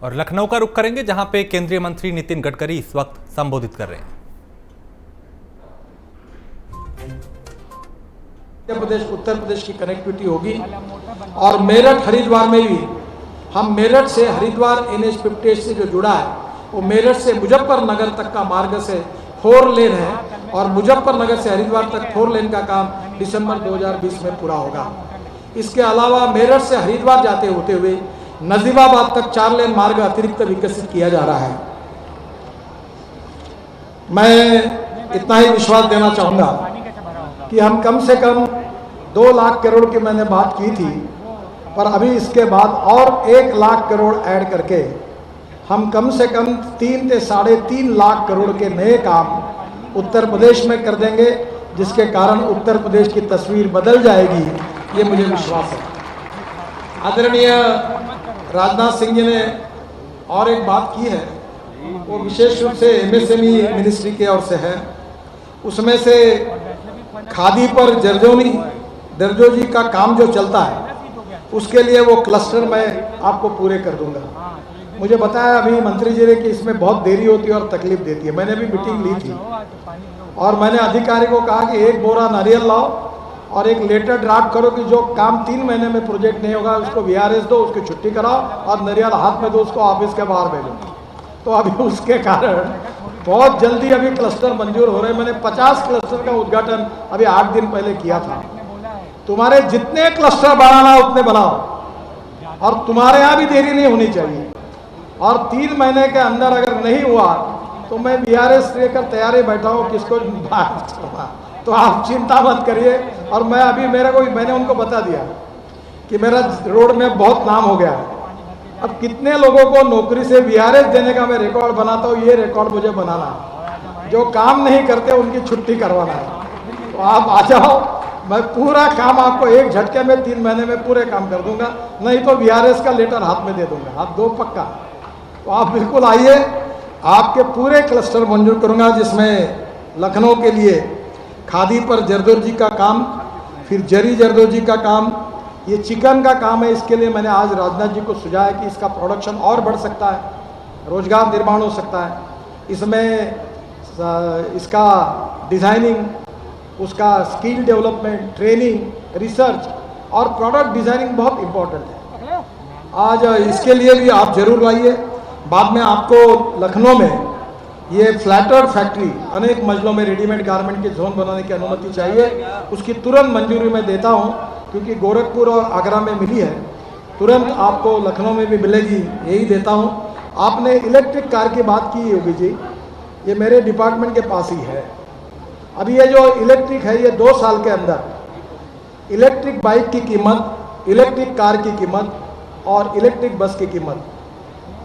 और लखनऊ का रुख करेंगे, जहां पे केंद्रीय मंत्री नितिन गडकरी इस वक्त संबोधित कर रहे हैं। उत्तर प्रदेश की कनेक्टिविटी होगी और मेरठ हरिद्वार में भी हम मेरठ से हरिद्वार NH-58 से जो जुड़ा है वो मेरठ से मुजफ्फरनगर तक का मार्ग से 4 लेन है और मुजफ्फरनगर से हरिद्वार तक 4 लेन का काम दिसंबर 2020 में पूरा होगा। इसके अलावा मेरठ से हरिद्वार जाते होते हुए नजीबाबाद तक 4 लेन मार्ग अतिरिक्त विकसित किया जा रहा है। मैं इतना ही विश्वास देना चाहूँगा कि हम कम से कम 2 लाख करोड़ की मैंने बात की थी, पर अभी इसके बाद और 1 लाख करोड़ ऐड करके हम कम से कम 3 से 3.5 लाख करोड़ के नए काम उत्तर प्रदेश में कर देंगे, जिसके कारण उत्तर प्रदेश की तस्वीर बदल जाएगी, ये मुझे विश्वास है। आदरणीय राजनाथ सिंह जी ने और एक बात की है, वो विशेष रूप से MSME मिनिस्ट्री की ओर से है। उसमें से खादी पर जरदोजी का काम जो चलता है उसके लिए वो क्लस्टर मैं आपको पूरे कर दूंगा। मुझे बताया अभी मंत्री जी ने कि इसमें बहुत देरी होती है और तकलीफ देती है। मैंने भी मीटिंग ली थी और मैंने अधिकारी को कहा कि 1 बोरा नारियल लाओ और एक लेटर ड्राफ्ट करो कि जो काम 3 महीने में प्रोजेक्ट नहीं होगा उसको VRS दो, उसकी छुट्टी कराओ और नारियल हाथ में दो, उसको ऑफिस के बाहर भेजो। तो अभी उसके कारण बहुत जल्दी अभी क्लस्टर मंजूर हो रहे हैं। मैंने 50 क्लस्टर का उद्घाटन अभी 8 दिन पहले किया था। तुम्हारे जितने क्लस्टर बनाना उतने बनाओ और तुम्हारे यहाँ भी देरी नहीं होनी चाहिए। और 3 महीने के अंदर अगर नहीं हुआ तो मैं VRS लेकर तैयारी बैठा हूँ किसको तो आप चिंता मत करिए। और मैं अभी मैंने उनको बता दिया कि मेरा रोड में बहुत नाम हो गया है। अब कितने लोगों को नौकरी से VRS देने का मैं रिकॉर्ड बनाता हूँ, ये रिकॉर्ड मुझे बनाना है। जो काम नहीं करते उनकी छुट्टी करवाना है। तो आप आ जाओ, मैं पूरा काम आपको एक झटके में 3 महीने में पूरे काम कर दूंगा, नहीं तो VRS का लेटर हाथ में दे दूंगा, हाथ दो पक्का। तो आप बिल्कुल आइए, आपके पूरे क्लस्टर मंजूर करूंगा, जिसमें लखनऊ के लिए खादी पर जरदोजी का काम, फिर जरी जरदोजी का काम, ये चिकन का काम है। इसके लिए मैंने आज राजनाथ जी को सुझाया कि इसका प्रोडक्शन और बढ़ सकता है, रोजगार निर्माण हो सकता है। इसमें इसका डिज़ाइनिंग, उसका स्किल डेवलपमेंट, ट्रेनिंग, रिसर्च और प्रोडक्ट डिज़ाइनिंग बहुत इम्पोर्टेंट है। आज इसके लिए भी आप जरूर लाइए। बाद में आपको लखनऊ में ये फ्लैटर फैक्ट्री, अनेक मंजिलों में रेडीमेड गारमेंट के जोन बनाने की अनुमति चाहिए, उसकी तुरंत मंजूरी मैं देता हूँ, क्योंकि गोरखपुर और आगरा में मिली है, तुरंत आपको लखनऊ में भी मिलेगी, यही देता हूँ। आपने इलेक्ट्रिक कार की बात की योगी जी, ये मेरे डिपार्टमेंट के पास ही है। अभी ये जो इलेक्ट्रिक है, ये 2 साल के अंदर इलेक्ट्रिक बाइक की कीमत, इलेक्ट्रिक कार की कीमत और इलेक्ट्रिक बस की कीमत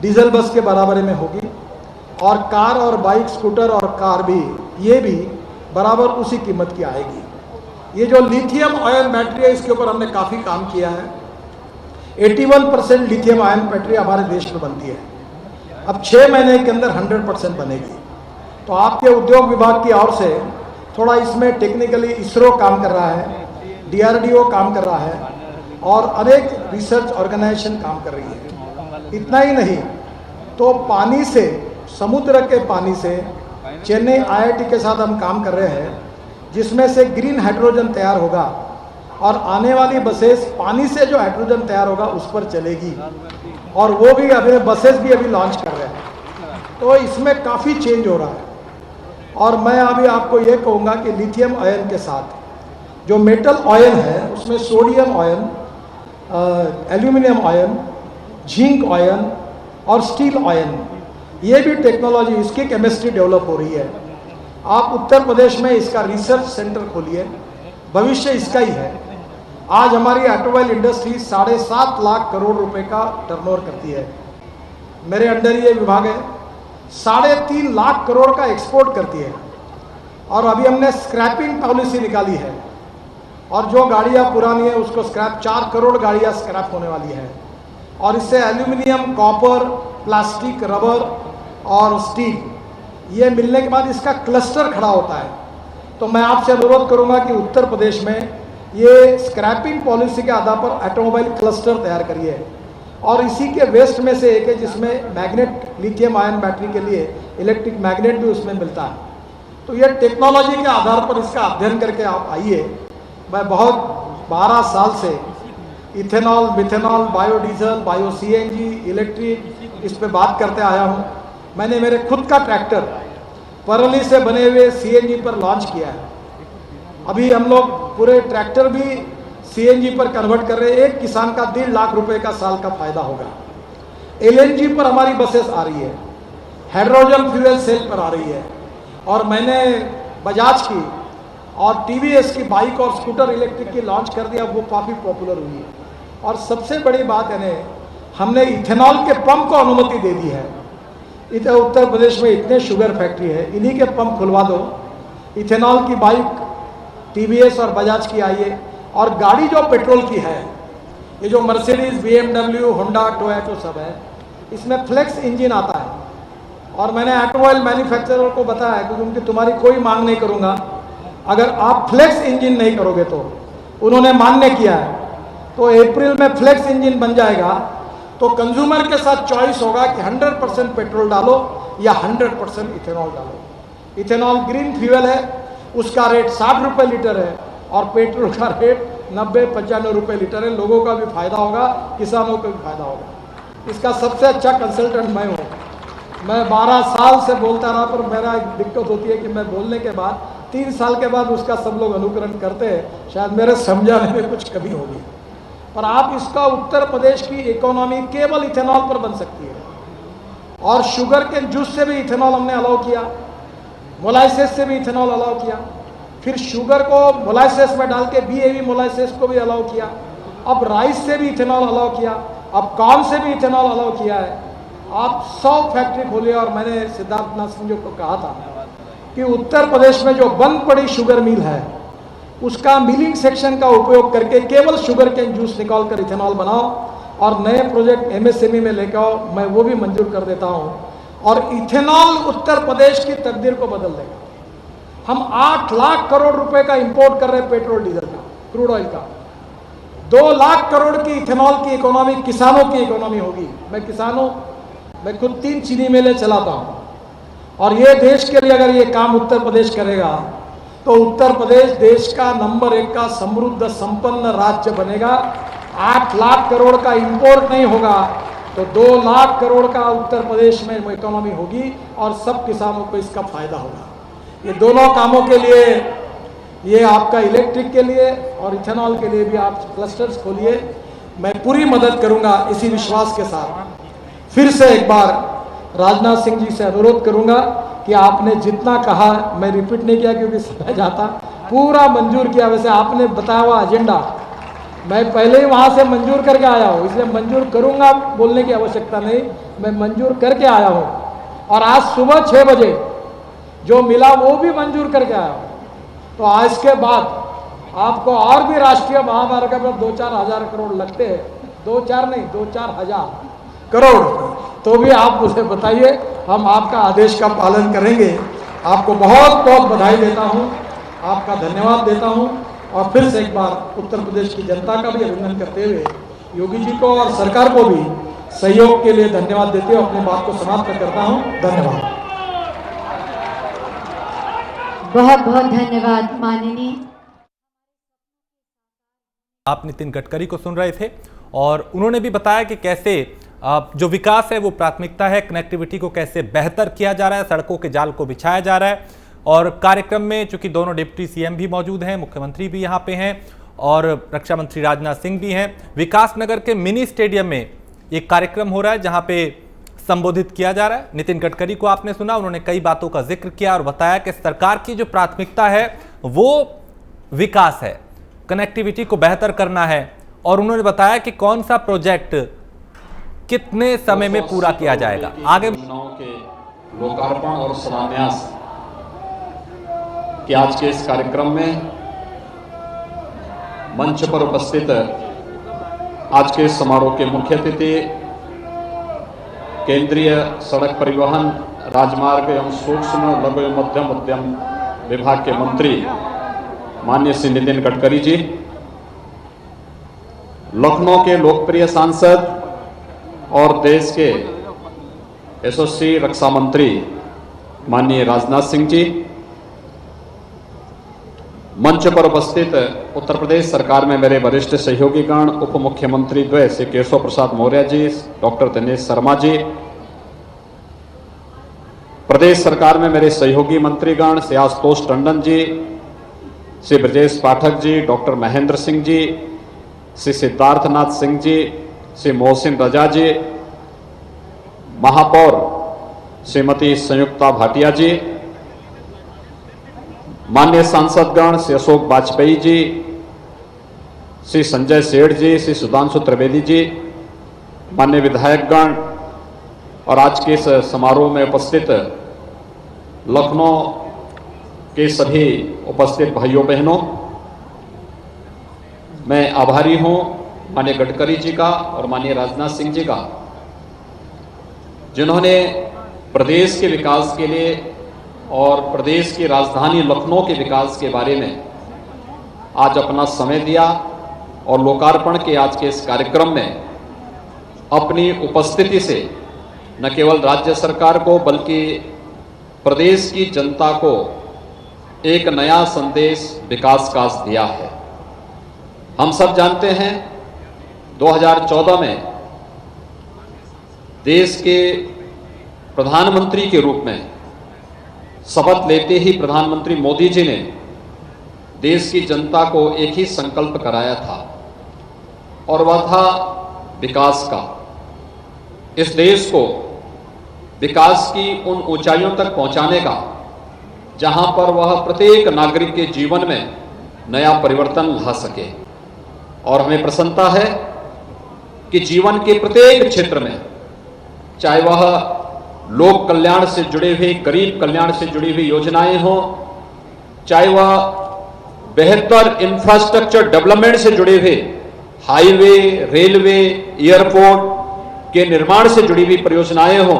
डीजल बस के बराबर में होगी। और कार और बाइक, स्कूटर और कार भी, ये भी बराबर उसी कीमत की आएगी। ये जो लिथियम आयन बैटरी है, इसके ऊपर हमने काफ़ी काम किया है। 81% लिथियम आयन बैटरी हमारे देश में बनती है। अब 6 महीने के अंदर 100% बनेगी। तो आपके उद्योग विभाग की ओर से थोड़ा इसमें टेक्निकली इसरो काम कर रहा है, DRDO काम कर रहा है और अनेक रिसर्च ऑर्गेनाइजेशन काम कर रही है। इतना ही नहीं तो पानी से, समुद्र के पानी से चेन्नई IIT के साथ हम काम कर रहे हैं, जिसमें से ग्रीन हाइड्रोजन तैयार होगा और आने वाली बसेस पानी से जो हाइड्रोजन तैयार होगा उस पर चलेगी। और वो भी अभी बसेस भी अभी लॉन्च कर रहे हैं। तो इसमें काफ़ी चेंज हो रहा है। और मैं अभी आपको ये कहूँगा कि लिथियम आयन के साथ जो मेटल आयन है, उसमें sodium ion, aluminium ion, zinc ion और स्टील आयन, ये भी टेक्नोलॉजी, इसकी केमिस्ट्री डेवलप हो रही है। आप उत्तर प्रदेश में इसका रिसर्च सेंटर खोलिए, भविष्य इसका ही है। आज हमारी ऑटोमोबाइल इंडस्ट्री 7.5 लाख करोड़ रुपए का टर्नओवर करती है। मेरे अंडर ये विभाग है, 3.5 लाख करोड़ का एक्सपोर्ट करती है। और अभी हमने स्क्रैपिंग पॉलिसी निकाली है और जो गाड़ियाँ पुरानी है उसको स्क्रैप, 4 करोड़ गाड़ियाँ स्क्रैप होने वाली है। और इससे एल्यूमिनियम, कॉपर, प्लास्टिक, रबर और स्टील, ये मिलने के बाद इसका क्लस्टर खड़ा होता है। तो मैं आपसे अनुरोध करूंगा कि उत्तर प्रदेश में ये स्क्रैपिंग पॉलिसी के आधार पर ऑटोमोबाइल क्लस्टर तैयार करिए। और इसी के वेस्ट में से एक है जिसमें मैग्नेट, लिथियम आयन बैटरी के लिए इलेक्ट्रिक मैग्नेट भी उसमें मिलता है। तो ये टेक्नोलॉजी के आधार पर इसका अध्ययन करके आप आइए। मैं बहुत 12 साल से ethanol, methanol, biodiesel, bio CNG, electric, इस पे बात करते आया हूँ। मैंने मेरे खुद का ट्रैक्टर परली से बने हुए सीएनजी पर लॉन्च किया है। अभी हम लोग पूरे ट्रैक्टर भी सीएनजी पर कन्वर्ट कर रहे हैं। एक किसान का 1.5 लाख रुपए का साल का फायदा होगा। एलएनजी पर हमारी बसेस आ रही है, हाइड्रोजन फ्यूल सेल पर आ रही है, और मैंने बजाज की और टीवीएस की बाइक और स्कूटर इलेक्ट्रिक की लॉन्च कर दिया। वो काफ़ी पॉपुलर हुई है। और सबसे बड़ी बात है, हमने इथेनॉल के पंप को अनुमति दे दी है। इधर उत्तर प्रदेश में इतने शुगर फैक्ट्री है, इन्हीं के पंप खुलवा दो। इथेनॉल की बाइक टीवीएस और बजाज की आई है। और गाड़ी जो पेट्रोल की है, ये जो मर्सिडीज, बीएमडब्ल्यू, होंडा, टोयोटा सब है, इसमें फ्लेक्स इंजन आता है। और मैंने ऑटोमोबाइल मैन्युफैक्चरर को बताया कि उनकी तुम्हारी कोई मांग नहीं करूंगा अगर आप फ्लेक्स इंजन नहीं करोगे। तो उन्होंने मान्य किया है। तो अप्रैल में फ्लेक्स इंजन बन जाएगा। तो कंज्यूमर के साथ चॉइस होगा कि 100% पेट्रोल डालो या 100% इथेनॉल डालो। इथेनॉल ग्रीन फ्यूल है, उसका रेट 60 रुपये लीटर है और पेट्रोल का रेट 90-95 रुपये लीटर है। लोगों का भी फायदा होगा, किसानों को भी फायदा होगा। इसका सबसे अच्छा कंसल्टेंट मैं हूँ। मैं 12 साल से बोलता रहा, पर मेरा एक दिक्कत होती है कि मैं बोलने के बाद 3 साल के बाद उसका सब लोग अनुकरण करते हैं। शायद मेरे समझाने में कुछ कमी होगी। पर आप इसका उत्तर प्रदेश की इकोनॉमी केवल इथेनॉल पर बन सकती है। और शुगर के जूस से भी इथेनॉल हमने अलाउ किया, मोलाइसेस से भी इथेनॉल अलाउ किया, फिर शुगर को मोलाइसेस में डाल के बीएवी मोलाइसेस को भी अलाउ किया, अब राइस से भी इथेनॉल अलाउ किया, अब कॉर्न से भी इथेनॉल अलाउ किया है। आप 100 फैक्ट्री खोलिए। और मैंने सिद्धार्थनाथ सिंह जी को कहा था कि उत्तर प्रदेश में जो बंद पड़ी शुगर मिल है, उसका मिलिंग सेक्शन का उपयोग करके केवल शुगर केन जूस निकाल कर इथेनॉल बनाओ और नए प्रोजेक्ट एमएसएमई में लेकर आओ। मैं वो भी मंजूर कर देता हूँ। और इथेनॉल उत्तर प्रदेश की तकदीर को बदल देगा। हम 8 लाख करोड़ रुपए का इंपोर्ट कर रहे हैं पेट्रोल डीजल का, क्रूड ऑयल का। 2 लाख करोड़ की इथेनॉल की इकोनॉमी, किसानों की इकोनॉमी होगी। मैं खुद 3 चीनी मिलें चलाता हूँ। और ये देश के लिए अगर ये काम उत्तर प्रदेश करेगा तो उत्तर प्रदेश देश का नंबर 1 का समृद्ध संपन्न राज्य बनेगा। 8 लाख करोड़ का इंपोर्ट नहीं होगा तो 2 लाख करोड़ का उत्तर प्रदेश में इकोनॉमी होगी और सब किसानों को इसका फायदा होगा। ये दोनों कामों के लिए, ये आपका इलेक्ट्रिक के लिए और इथेनॉल के लिए भी आप क्लस्टर्स खोलिए। मैं पूरी मदद करूंगा इसी विश्वास के साथ। फिर से एक बार राजनाथ सिंह जी से अनुरोध करूंगा कि आपने जितना कहा, मैं रिपीट नहीं किया क्योंकि समय जाता, पूरा मंजूर किया। वैसे आपने बताया हुआ एजेंडा मैं पहले ही वहाँ से मंजूर करके आया हूँ, इसलिए मंजूर करूँगा बोलने की आवश्यकता नहीं, मैं मंजूर करके आया हूँ। और आज सुबह 6 बजे जो मिला वो भी मंजूर करके आया हूँ। तो आज के बाद आपको और भी राष्ट्रीय महामार्ग पर 2-4 हज़ार करोड़ लगते हैं, 2-4 नहीं 2-4 हज़ार करोड़, तो भी आप मुझे बताइए, हम आपका आदेश का पालन करेंगे। आपको बहुत बहुत बधाई देता हूँ, आपका धन्यवाद देता हूँ और फिर से एक बार उत्तर प्रदेश की जनता का भी अभिनंदन करते हुए योगी जी को और सरकार को भी सहयोग के लिए धन्यवाद देते हुए अपनी बात को समाप्त करता हूँ। धन्यवाद। बहुत बहुत धन्यवाद माननीय। आप नितिन गडकरी को सुन रहे थे और उन्होंने भी बताया कि कैसे जो विकास है वो प्राथमिकता है, कनेक्टिविटी को कैसे बेहतर किया जा रहा है, सड़कों के जाल को बिछाया जा रहा है। और कार्यक्रम में चूंकि दोनों डिप्टी सीएम भी मौजूद हैं, मुख्यमंत्री भी यहाँ पे हैं और रक्षा मंत्री राजनाथ सिंह भी हैं। विकासनगर के मिनी स्टेडियम में एक कार्यक्रम हो रहा है जहाँ पे संबोधित किया जा रहा है। नितिन गडकरी को आपने सुना, उन्होंने कई बातों का जिक्र किया और बताया कि सरकार की जो प्राथमिकता है वो विकास है, कनेक्टिविटी को बेहतर करना है। और उन्होंने बताया कि कौन सा प्रोजेक्ट कितने समय में पूरा किया जाएगा। आगे के लोकार्पण और शिलान्यास कि आज के इस कार्यक्रम में मंच पर उपस्थित आज के समारोह के मुख्य अतिथि केंद्रीय सड़क परिवहन, राजमार्ग एवं सूक्ष्म लघु एवं मध्यम उद्यम विभाग के मंत्री माननीय श्री नितिन गडकरी जी, लखनऊ के लोकप्रिय सांसद और देश के यशस्वी रक्षा मंत्री माननीय राजनाथ सिंह जी, मंच पर उपस्थित उत्तर प्रदेश सरकार में मेरे वरिष्ठ सहयोगीगण, उप मुख्यमंत्री द्वय श्री केशव प्रसाद मौर्य जी, डॉक्टर दिनेश शर्मा जी, प्रदेश सरकार में मेरे सहयोगी मंत्रीगण श्री आशुतोष टंडन जी, श्री ब्रजेश पाठक जी, डॉक्टर महेंद्र सिंह जी, श्री सिद्धार्थनाथ सिंह जी, श्री मोहसिन रजा जी, महापौर श्रीमती संयुक्ता भाटिया जी, माननीय सांसदगण श्री अशोक वाजपेयी जी, श्री संजय सेठ जी, श्री सुधांशु त्रिवेदी जी, माननीय विधायकगण और आज के इस समारोह में उपस्थित लखनऊ के सभी उपस्थित भाइयों बहनों, मैं आभारी हूं माननीय गडकरी जी का और माननीय राजनाथ सिंह जी का, जिन्होंने प्रदेश के विकास के लिए और प्रदेश की राजधानी लखनऊ के विकास के बारे में आज अपना समय दिया और लोकार्पण के आज के इस कार्यक्रम में अपनी उपस्थिति से न केवल राज्य सरकार को बल्कि प्रदेश की जनता को एक नया संदेश विकास का दिया है। हम सब जानते हैं 2014 में देश के प्रधानमंत्री के रूप में शपथ लेते ही प्रधानमंत्री मोदी जी ने देश की जनता को एक ही संकल्प कराया था और वह था विकास का। इस देश को विकास की उन ऊंचाइयों तक पहुंचाने का जहां पर वह प्रत्येक नागरिक के जीवन में नया परिवर्तन ला सके। और हमें प्रसन्नता है कि जीवन के प्रत्येक क्षेत्र में, चाहे वह लोक कल्याण से जुड़े हुए, गरीब कल्याण से जुड़ी हुई योजनाएं हों, चाहे वह बेहतर इंफ्रास्ट्रक्चर डेवलपमेंट से जुड़े हुए हाईवे, रेलवे, एयरपोर्ट के निर्माण से जुड़ी हुई परियोजनाएं हों,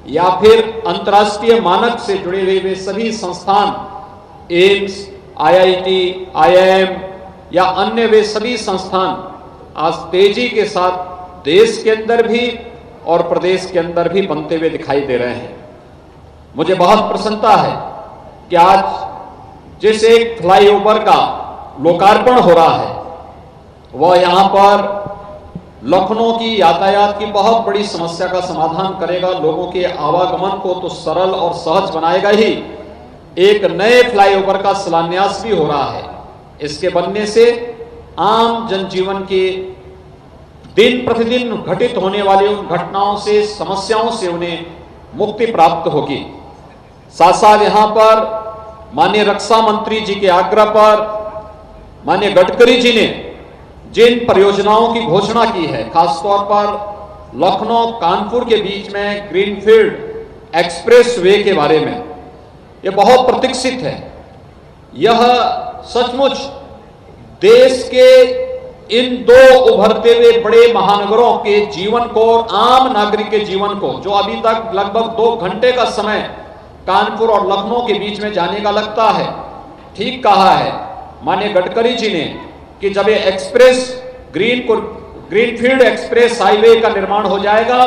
या फिर अंतर्राष्ट्रीय मानक से जुड़े हुए वे सभी संस्थान, एम्स, आईआईटी, आईआईएम या अन्य वे सभी संस्थान आज तेजी के साथ देश के अंदर भी और प्रदेश के अंदर भी बनते हुए दिखाई दे रहे हैं। मुझे बहुत प्रसन्नता है कि आज जिस एक फ्लाईओवर का लोकार्पण हो रहा है वह यहां पर लखनऊ की यातायात की बहुत बड़ी समस्या का समाधान करेगा, लोगों के आवागमन को तो सरल और सहज बनाएगा ही, एक नए फ्लाईओवर का शिलान्यास भी हो रहा है। इसके बनने से आम जनजीवन के दिन प्रतिदिन घटित होने वाली उन घटनाओं से, समस्याओं से उन्हें मुक्ति प्राप्त होगी। साथ साथ यहां पर माननीय रक्षा मंत्री जी के आग्रह पर माननीय गडकरी जी ने जिन परियोजनाओं की घोषणा की है, खासतौर पर लखनऊ कानपुर के बीच में ग्रीनफील्ड एक्सप्रेस वे के बारे में, यह बहुत प्रतीक्षित है। यह सचमुच देश के इन दो उभरते हुए बड़े महानगरों के जीवन को और आम नागरिक के जीवन को, जो अभी तक लगभग 2 घंटे का समय कानपुर और लखनऊ के बीच में जाने का लगता है, ठीक कहा है माननीय गडकरी जी ने कि जब ये एक्सप्रेस ग्रीनफील्ड एक्सप्रेस हाईवे का निर्माण हो जाएगा,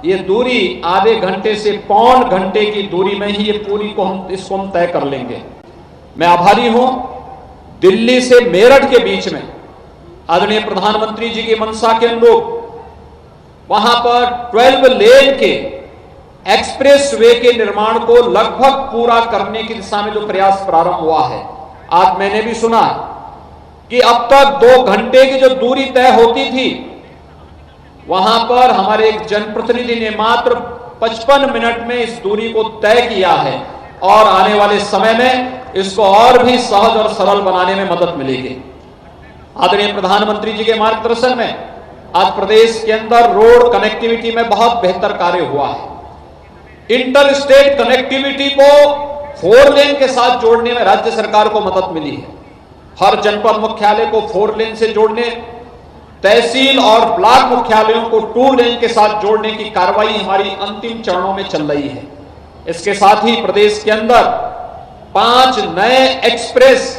ये दूरी आधे घंटे से पौन घंटे की दूरी में ही ये पूरी को हम तय कर लेंगे। मैं आभारी हूं दिल्ली से मेरठ के बीच में आदरणीय प्रधानमंत्री जी की मंशा के अनुरूप वहां पर 12 लेन के एक्सप्रेस वे के निर्माण को लगभग पूरा करने की दिशा में जो प्रयास प्रारंभ हुआ है। आज मैंने भी सुना कि अब तक 2 घंटे की जो दूरी तय होती थी, वहां पर हमारे एक जनप्रतिनिधि ने मात्र 55 मिनट में इस दूरी को तय किया है और आने वाले समय में इसको और भी सहज और सरल बनाने में मदद मिलेगी। आदरणीय प्रधानमंत्री जी के मार्गदर्शन में आज प्रदेश के अंदर रोड कनेक्टिविटी में बहुत बेहतर कार्य हुआ है। इंटर स्टेट कनेक्टिविटी को 4 लेन के साथ जोड़ने में राज्य सरकार को मदद मिली है। हर जनपद मुख्यालय को 4 लेन से जोड़ने, तहसील और ब्लॉक मुख्यालयों को 2 लेन के साथ जोड़ने की कार्रवाई हमारी अंतिम चरणों में चल रही है। इसके साथ ही प्रदेश के अंदर 5 नए एक्सप्रेस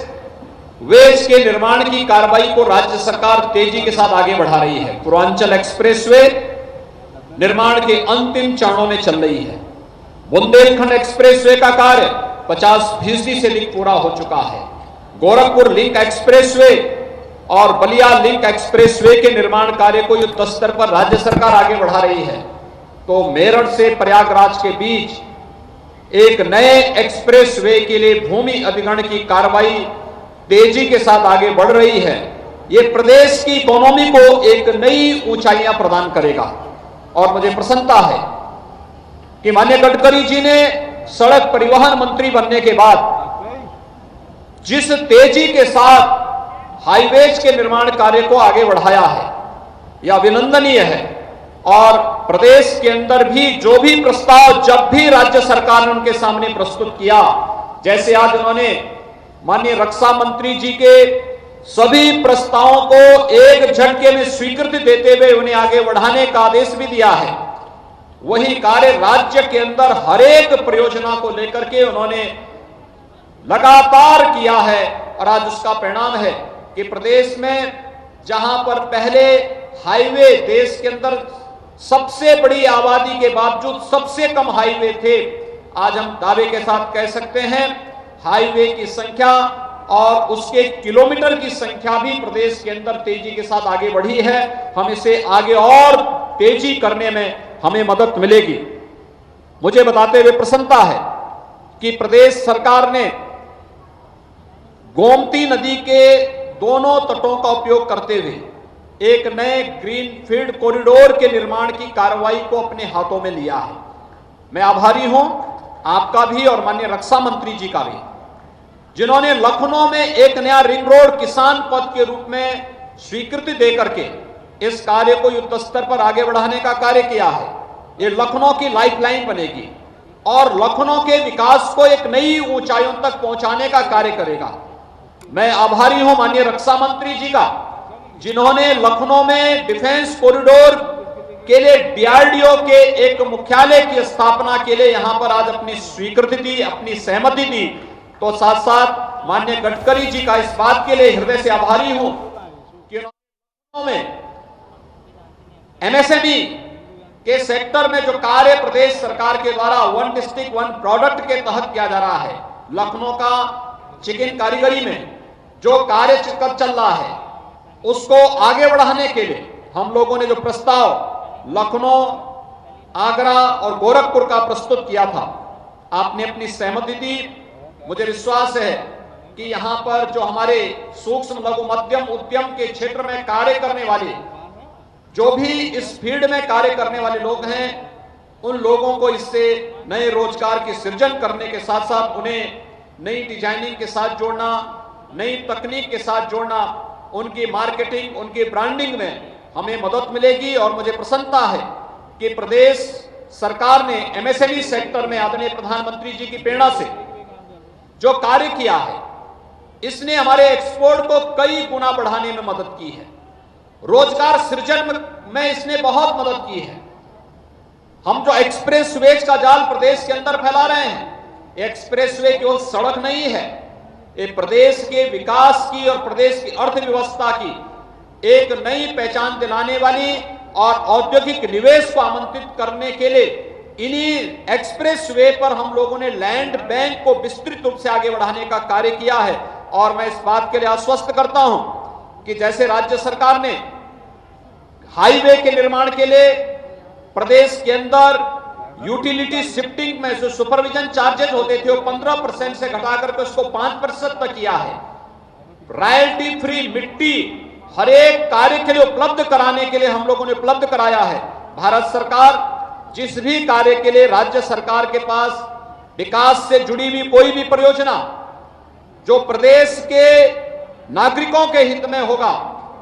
वेज के निर्माण की कार्रवाई को राज्य सरकार तेजी के साथ आगे बढ़ा रही है। पूर्वांचल एक्सप्रेसवे, निर्माण के अंतिम चरणों में चल रही है। बुंदेलखंड एक्सप्रेसवे का कार्य 50% से अधिक पूरा हो चुका है। गोरखपुर लिंक एक्सप्रेसवे और बलिया लिंक एक्सप्रेसवे के निर्माण कार्य को युद्ध स्तर पर राज्य सरकार आगे बढ़ा रही है। तो मेरठ से प्रयागराज के बीच एक नए एक्सप्रेसवे के लिए भूमि अधिग्रहण की कार्रवाई तेजी के साथ आगे बढ़ रही है। ये प्रदेश की इकोनॉमी को एक नई ऊंचाइयां प्रदान करेगा और मुझे प्रसन्नता है कि माननीय गडकरी जी ने सड़क परिवहन मंत्री बनने के बाद जिस तेजी के साथ हाईवेज के निर्माण कार्य को आगे बढ़ाया है, यह अभिनंदनीय है। और प्रदेश के अंदर भी जो भी प्रस्ताव जब भी राज्य सरकार ने उनके सामने प्रस्तुत किया, जैसे आज उन्होंने माननीय रक्षा मंत्री जी के सभी प्रस्तावों को एक झटके में स्वीकृति देते हुए उन्हें आगे बढ़ाने का आदेश भी दिया है, वही कार्य राज्य के अंदर हर एक परियोजना को लेकर के उन्होंने लगातार किया है। और आज उसका परिणाम है कि प्रदेश में जहां पर पहले हाईवे देश के अंदर सबसे बड़ी आबादी के बावजूद सबसे कम हाईवे थे, आज हम दावे के साथ कह सकते हैं हाईवे की संख्या और उसके किलोमीटर की संख्या भी प्रदेश के अंदर तेजी के साथ आगे बढ़ी है। हम इसे आगे और तेजी करने में हमें मदद मिलेगी। मुझे बताते हुए प्रसन्नता है कि प्रदेश सरकार ने गोमती नदी के दोनों तटों का उपयोग करते हुए एक नए ग्रीनफील्ड कॉरिडोर के निर्माण की कार्रवाई को अपने हाथों में लिया है। मैं आभारी हूं आपका भी और माननीय रक्षा मंत्री जी का भी, जिन्होंने लखनऊ में एक नया रिंग रोड किसान पथ के रूप में स्वीकृति देकर के इस कार्य को युद्ध स्तर पर आगे बढ़ाने का कार्य किया है। ये लखनऊ की लाइफलाइन बनेगी और लखनऊ के विकास को एक नई ऊंचाइयों तक पहुंचाने का कार्य करेगा। मैं आभारी हूं माननीय रक्षा मंत्री जी का, जिन्होंने लखनऊ में डिफेंस कॉरिडोर के लिए डीआरडीओ के एक मुख्यालय की स्थापना के लिए यहां पर आज अपनी स्वीकृति दी, अपनी सहमति दी। तो साथ साथ माननीय गडकरी जी का इस बात के लिए हृदय से आभारी हूं कि लखनऊ में एमएसएमई के सेक्टर में जो कार्य प्रदेश सरकार के द्वारा वन डिस्ट्रिक्ट वन प्रोडक्ट के तहत किया जा रहा है, लखनऊ का चिकन कारीगरी में जो कार्य चल रहा है उसको आगे बढ़ाने के लिए हम लोगों ने जो प्रस्ताव लखनऊ, आगरा और गोरखपुर का प्रस्तुत किया था, आपने अपनी सहमति दी। मुझे विश्वास है कि यहां पर जो हमारे सूक्ष्म लघु मध्यम उद्यम के क्षेत्र में कार्य करने वाले, जो भी इस फील्ड में कार्य करने वाले लोग हैं, उन लोगों को इससे नए रोजगार की सृजन करने के साथ साथ उन्हें नई डिजाइनिंग के साथ जोड़ना, नई तकनीक के साथ जोड़ना, उनकी मार्केटिंग, उनकी ब्रांडिंग में हमें मदद मिलेगी। और मुझे प्रसन्नता है कि प्रदेश सरकार ने एमएसएमई सेक्टर में आदरणीय प्रधानमंत्री जी की प्रेरणा से जो कार्य किया है, इसने हमारे एक्सपोर्ट को कई गुना बढ़ाने में मदद की है, रोजगार सृजन में इसने बहुत मदद की है। हम जो एक्सप्रेसवेज का जाल प्रदेश के अंदर फैला रहे हैं, एक्सप्रेसवे केवल सड़क नहीं है, ये प्रदेश के विकास की और प्रदेश की अर्थव्यवस्था की एक नई पहचान दिलाने वाली और औद्योगिक निवेश को आमंत्रित करने के लिए इन्हीं एक्सप्रेसवे पर हम लोगों ने लैंड बैंक को विस्तृत रूप से आगे बढ़ाने का कार्य किया है। और मैं इस बात के लिए आश्वस्त करता हूं कि जैसे राज्य सरकार ने हाईवे के निर्माण के लिए प्रदेश के अंदर यूटिलिटी शिफ्टिंग में जो सुपरविजन चार्जेस होते थे वो 15% से घटाकर के उसको 5% तक किया है। रॉयल्टी फ्री मिट्टी हर एक कार्य के लिए उपलब्ध कराने के लिए हम लोगों ने उपलब्ध कराया है। भारत सरकार जिस भी कार्य के लिए राज्य सरकार के पास विकास से जुड़ी हुई कोई भी परियोजना जो प्रदेश के नागरिकों के हित में होगा,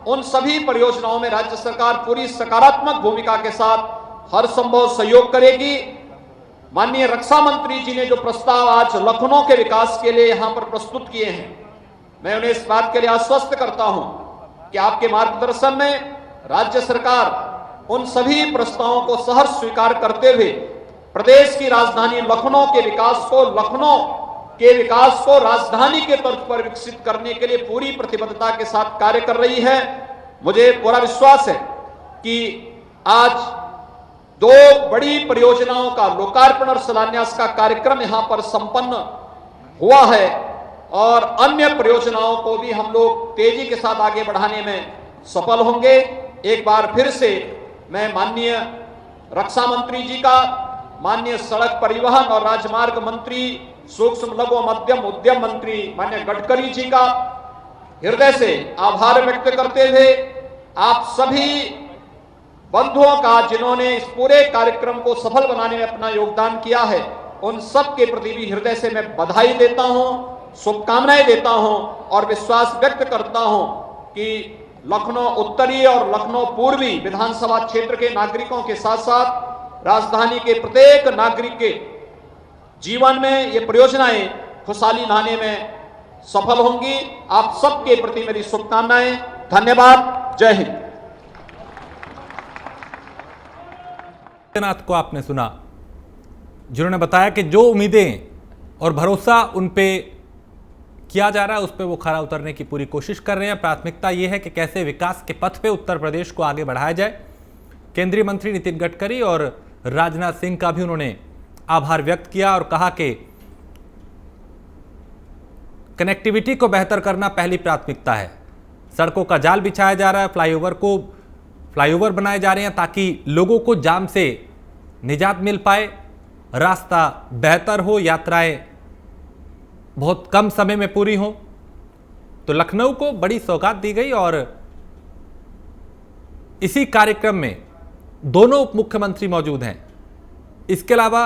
उन सभी परियोजनाओं में राज्य सरकार पूरी सकारात्मक भूमिका के साथ हर संभव सहयोग करेगी। माननीय रक्षा मंत्री जी ने जो प्रस्ताव आज लखनऊ के विकास के लिए यहां पर प्रस्तुत किए हैं, मैं उन्हें इस बात के लिए आश्वस्त करता हूं कि आपके मार्गदर्शन में राज्य सरकार उन सभी प्रस्तावों को सहर्ष स्वीकार करते हुए प्रदेश की राजधानी लखनऊ के विकास को राजधानी के तर्ज पर विकसित करने के लिए पूरी प्रतिबद्धता के साथ कार्य कर रही है। मुझे पूरा विश्वास है कि आज दो बड़ी परियोजनाओं का लोकार्पण और शिलान्यास का कार्यक्रम यहां पर संपन्न हुआ है और अन्य परियोजनाओं को भी हम लोग तेजी के साथ आगे बढ़ाने में सफल होंगे। एक बार फिर से मैं माननीय रक्षा मंत्री जी का, माननीय सड़क परिवहन और राजमार्ग मंत्री, सूक्ष्म लघु और मध्यम उद्यम मंत्री माननीय गडकरी जी का हृदय से आभार व्यक्त करते हुए आप सभी बंधुओं का जिन्होंने इस पूरे कार्यक्रम को सफल बनाने में अपना योगदान किया है, उन सब के प्रति भी हृदय से मैं बधाई देता हूं, शुभकामनाएं देता हूं और विश्वास व्यक्त करता हूं कि लखनऊ उत्तरी और लखनऊ पूर्वी विधानसभा क्षेत्र के नागरिकों के साथ साथ राजधानी के प्रत्येक नागरिक के जीवन में ये परियोजनाएं खुशहाली लाने में सफल होंगी। आप सबके प्रति मेरी शुभकामनाएं। धन्यवाद। जय हिंद। नाथ को आपने सुना, जिन्होंने बताया कि जो उम्मीदें और भरोसा उन पे किया जा रहा है उस पे वो खरा उतरने की पूरी कोशिश कर रहे हैं। प्राथमिकता ये है कि कैसे विकास के पथ पे उत्तर प्रदेश को आगे बढ़ाया जाए। केंद्रीय मंत्री नितिन गडकरी और राजनाथ सिंह का भी उन्होंने आभार व्यक्त किया और कहा कि कनेक्टिविटी को बेहतर करना पहली प्राथमिकता है। सड़कों का जाल बिछाया जा रहा है, फ्लाईओवर बनाए जा रहे हैं ताकि लोगों को जाम से निजात मिल पाए, रास्ता बेहतर हो, यात्राएं बहुत कम समय में पूरी हो। तो लखनऊ को बड़ी सौगात दी गई और इसी कार्यक्रम में दोनों उप मुख्यमंत्री मौजूद हैं। इसके अलावा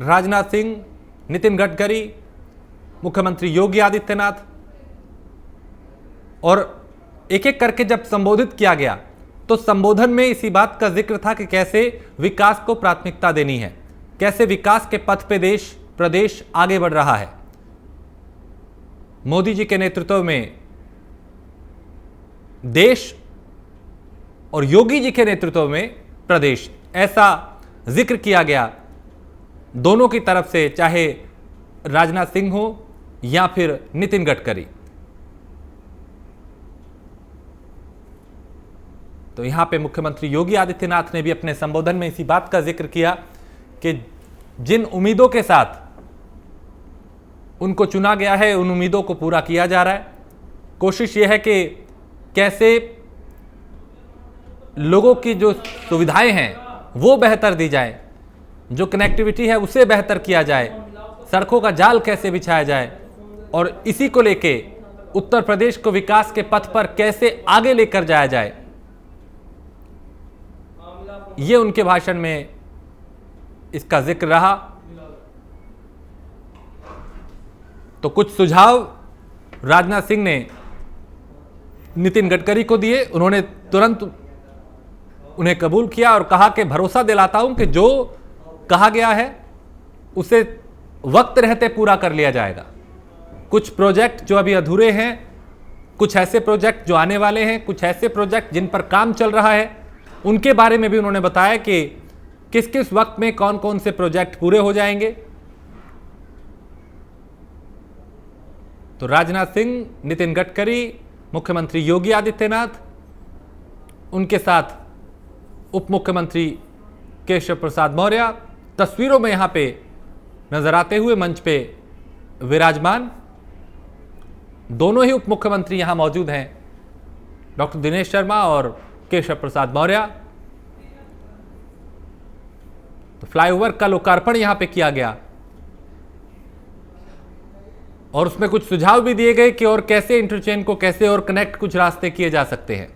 राजनाथ सिंह, नितिन गडकरी, मुख्यमंत्री योगी आदित्यनाथ, और एक एक करके जब संबोधित किया गया तो संबोधन में इसी बात का जिक्र था कि कैसे विकास को प्राथमिकता देनी है, कैसे विकास के पथ पे प्रदेश आगे बढ़ रहा है। मोदी जी के नेतृत्व में देश और योगी जी के नेतृत्व में प्रदेश, ऐसा जिक्र किया गया दोनों की तरफ से, चाहे राजनाथ सिंह हो या फिर नितिन गडकरी। तो यहां पे मुख्यमंत्री योगी आदित्यनाथ ने भी अपने संबोधन में इसी बात का जिक्र किया कि जिन उम्मीदों के साथ उनको चुना गया है उन उम्मीदों को पूरा किया जा रहा है। कोशिश यह है कि कैसे लोगों की जो सुविधाएं हैं वो बेहतर दी जाए, जो कनेक्टिविटी है उसे बेहतर किया जाए, सड़कों का जाल कैसे बिछाया जाए, और इसी को लेके उत्तर प्रदेश को विकास के पथ पर कैसे आगे लेकर जाया जाए, ये उनके भाषण में इसका जिक्र रहा। तो कुछ सुझाव राजनाथ सिंह ने नितिन गडकरी को दिए, उन्होंने तुरंत उन्हें कबूल किया और कहा कि भरोसा दिलाता हूं कि जो कहा गया है उसे वक्त रहते पूरा कर लिया जाएगा। कुछ प्रोजेक्ट जो अभी अधूरे हैं, कुछ ऐसे प्रोजेक्ट जो आने वाले हैं, कुछ ऐसे प्रोजेक्ट जिन पर काम चल रहा है, उनके बारे में भी उन्होंने बताया कि किस किस वक्त में कौन कौन से प्रोजेक्ट पूरे हो जाएंगे। तो राजनाथ सिंह, नितिन गडकरी, मुख्यमंत्री योगी आदित्यनाथ, उनके साथ उप मुख्यमंत्री केशव प्रसाद मौर्य तस्वीरों में यहां पे नजर आते हुए मंच पे विराजमान। दोनों ही उप मुख्यमंत्री यहां मौजूद हैं, डॉक्टर दिनेश शर्मा और केशव प्रसाद मौर्य। तो फ्लाईओवर का लोकार्पण यहां पे किया गया और उसमें कुछ सुझाव भी दिए गए कि और कैसे इंटरचेंज को कैसे और कनेक्ट कुछ रास्ते किए जा सकते हैं।